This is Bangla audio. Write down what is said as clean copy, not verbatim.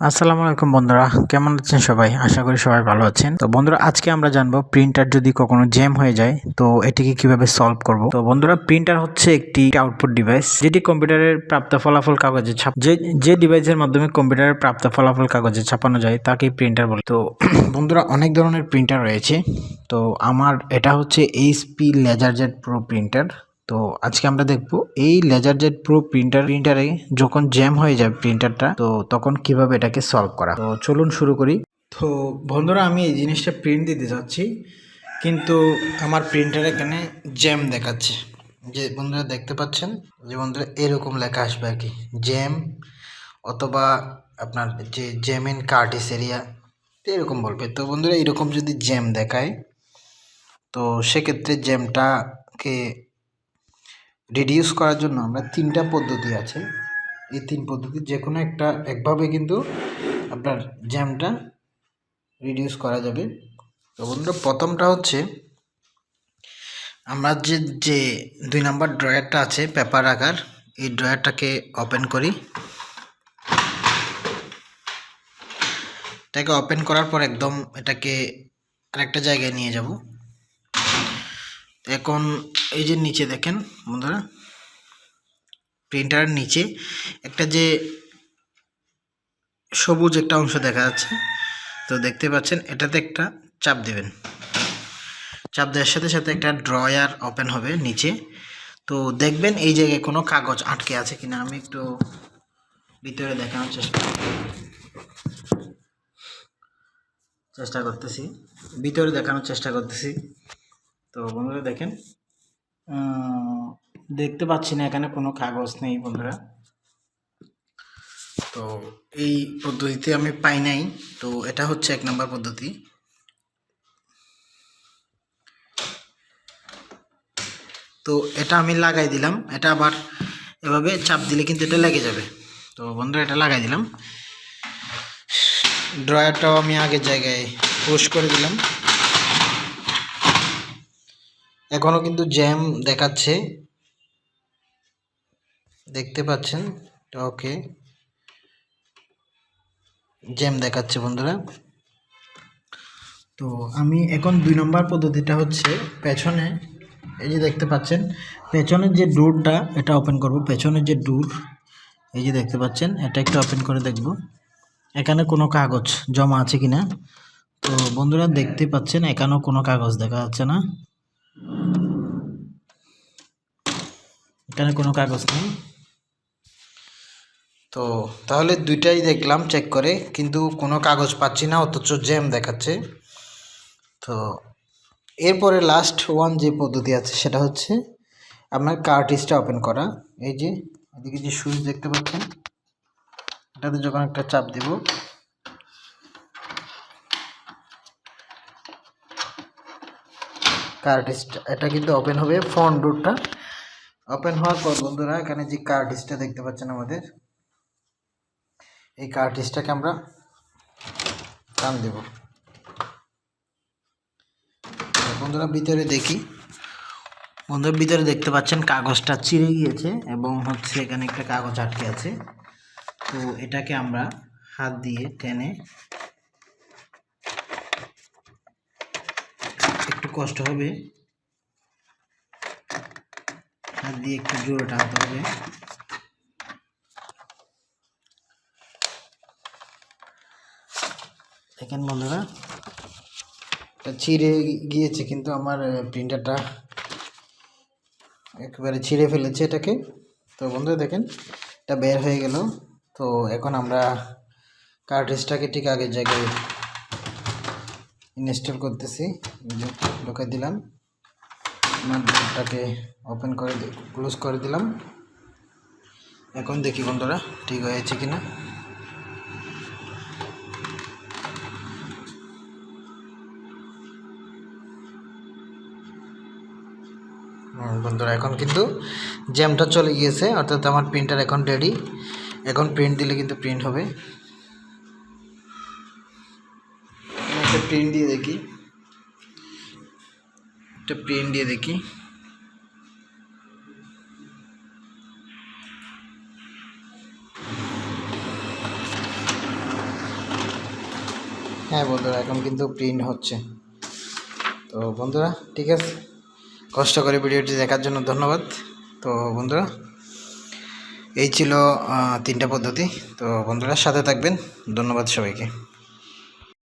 আসসালামু আলাইকুম বন্ধুরা, কেমন আছেন সবাই? আশা করি সবাই ভালো আছেন। তো বন্ধুরা, আজকে আমরা জানবো প্রিন্টার যদি কখনো জ্যাম হয়ে যায় তো এটিকে কিভাবে সলভ করব। তো বন্ধুরা, প্রিন্টার হচ্ছে একটি আউটপুট ডিভাইস যেটি কম্পিউটারের প্রাপ্ত ফলাফল কাগজে যে ডিভাইসের মাধ্যমে কম্পিউটারের প্রাপ্ত ফলাফল কাগজে ছাপানো যায় তাকে প্রিন্টার বলে। তো বন্ধুরা, অনেক ধরনের প্রিন্টার রয়েছে। তো আমার এটা হচ্ছে এইচপি লেজারজেট প্রো প্রিন্টার। তো আজকে আমরা দেখব এই লেজারজেট প্রো প্রিন্টারে যখন জ্যাম হয়ে যায় প্রিন্টারটা, তো তখন কিভাবে এটাকে সলভ করা। তো চলুন শুরু করি। তো বন্ধুরা, আমি এই জিনিসটা প্রিন্ট দিতে যাচ্ছি, কিন্তু আমার প্রিন্টার এখানে জ্যাম দেখাচ্ছে। যে বন্ধুরা দেখতে পাচ্ছেন, যে বন্ধুরা এরকম লেখা আসবে আর কি, জ্যাম, অথবা আপনার যে জ্যাম ইন কার্টিস এরিয়া, এরকম বলবে। তো বন্ধুরা, এরকম যদি জ্যাম দেখায় তো সেক্ষেত্রে জ্যামটাকে রিডিউস করার জন্য আমরা তিনটা পদ্ধতি আছে। এই তিন পদ্ধতি যে কোনো একভাবে কিন্তু আপনার জ্যামটা রিডিউস করা যাবে। তো বন্ধুরা, প্রথমটা হচ্ছে আমরা যে 2 নাম্বার ড্রয়ারটা আছে পেপার আকার, এই ড্রয়ারটাকে ওপেন করি। এটাকে ওপেন করার পর একদম এটাকে আরেকটা জায়গায় নিয়ে যাব। এখন এই যে নিচে দেখেন বন্ধুরা, প্রিন্টারের নিচে একটা যে সবুজ একটা অংশ দেখা যাচ্ছে, তো দেখতে পাচ্ছেন, এটাতে একটা চাপ দেবেন। চাপ দেওয়ার সাথে সাথে একটা ড্রয়ার ওপেন হবে নিচে। তো দেখবেন এই জায়গায় কোনো কাগজ আটকে আছে কিনা। আমি একটু ভিতরে দেখানোর চেষ্টা করতেছি। তো বন্ধুরা দেখেন, দেখতে পাচ্ছি না, এখানে কোনো কাগজ নেই বন্ধুরা। তো এই পদ্ধতিতে আমি পাই নাই। তো এটা হচ্ছে 1 নম্বর পদ্ধতি। তো এটা আমি লাগাই দিলাম। এটা আবার এভাবে চাপ দিলে কিন্তু এটা লেগে যাবে। তো বন্ধুরা, এটা লাগাই দিলাম। ড্রয়ারটাও আমি আগের জায়গায় পুশ করে দিলাম। এখনও কিন্তু জ্যাম দেখাচ্ছে, দেখতে পাচ্ছেন। ওকে, জ্যাম দেখাচ্ছে বন্ধুরা। তো আমি এখন 2 নম্বর পদ্ধতিটা হচ্ছে পেছনে, এই যে দেখতে পাচ্ছেন পেছনের যে ডোরটা, এটা ওপেন করব। পেছনের যে ডোর, এই যে দেখতে পাচ্ছেন, এটা একটু ওপেন করে দেখব এখানে কোনো কাগজ জমা আছে কিনা। তো বন্ধুরা দেখতে পাচ্ছেন, এখানেও কোনো কাগজ দেখা যাচ্ছে না, এখানে কোনো কাগজ নেই। তো তাহলে দুইটাই দেখলাম চেক করে, কিন্তু কোনো কাগজ পাচ্ছি না, অথচ জ্যাম দেখাচ্ছে। তো এরপরে লাস্ট ওয়ান যে পদ্ধতি আছে সেটা হচ্ছে আপনার কার্ট্রিজটা ওপেন করা। এই যে এদিকে যে সুইচ দেখতে পাচ্ছেন, এটাতে যখন একটা চাপ দিব, কার্ট্রিজটা এটা কিন্তু ওপেন হবে। ফ্রন্ট ডোরটা ওপেন হওয়ার পর বন্ধুরা, এখানে যে কার্ট্রিজটা দেখতে পাচ্ছেন আমাদের, এই কার্ট্রিজটাকে আমরা টান দেব। বন্ধুরা ভিতরে দেখি, বন্ধুরা ভিতরে দেখতে পাচ্ছেন কাগজটা চিরে গিয়েছে এবং হচ্ছে এখানে একটা কাগজ আটকে আছে। তো এটাকে আমরা হাত দিয়ে টেনে, একটু কষ্ট হবে, হাত দিয়ে একটু জোরে টানতে হবে। দেখেন বন্ধুরা, এটা ছিঁড়ে গিয়েছে, কিন্তু আমার প্রিন্টারটা একেবারে ছিঁড়ে ফেলেছে এটাকে। তো বন্ধুরা দেখেন, এটা বের হয়ে গেল। তো এখন আমরা কার্ট্রিজটাকে ঠিক আগের জায়গায় ইনস্টল করতেছি। ঢুকাই দিলাম, মাদারবোর্ডটাকে ওপেন করে ক্লোজ করে দিলাম। এখন দেখি বন্ধুরা ঠিক হয়েছে কিনা। বন্ধুরা এখন কিন্তু জ্যামটা চলে গিয়েছে, অর্থাৎ আমার প্রিন্টার এখন রেডি। এখন প্রিন্ট দিলে কিন্তু প্রিন্ট হবে। একটা প্রিন্ট দিয়ে দেখি, হ্যাঁ বন্ধুরা, এখন কিন্তু প্রিন্ট হচ্ছে। তো বন্ধুরা ঠিক আছে, কষ্ট করে ভিডিওটি দেখার জন্য ধন্যবাদ। তো বন্ধুরা এই ছিল 3টা পদ্ধতি। তো বন্ধুরা সাথে থাকবেন, ধন্যবাদ সবাইকে।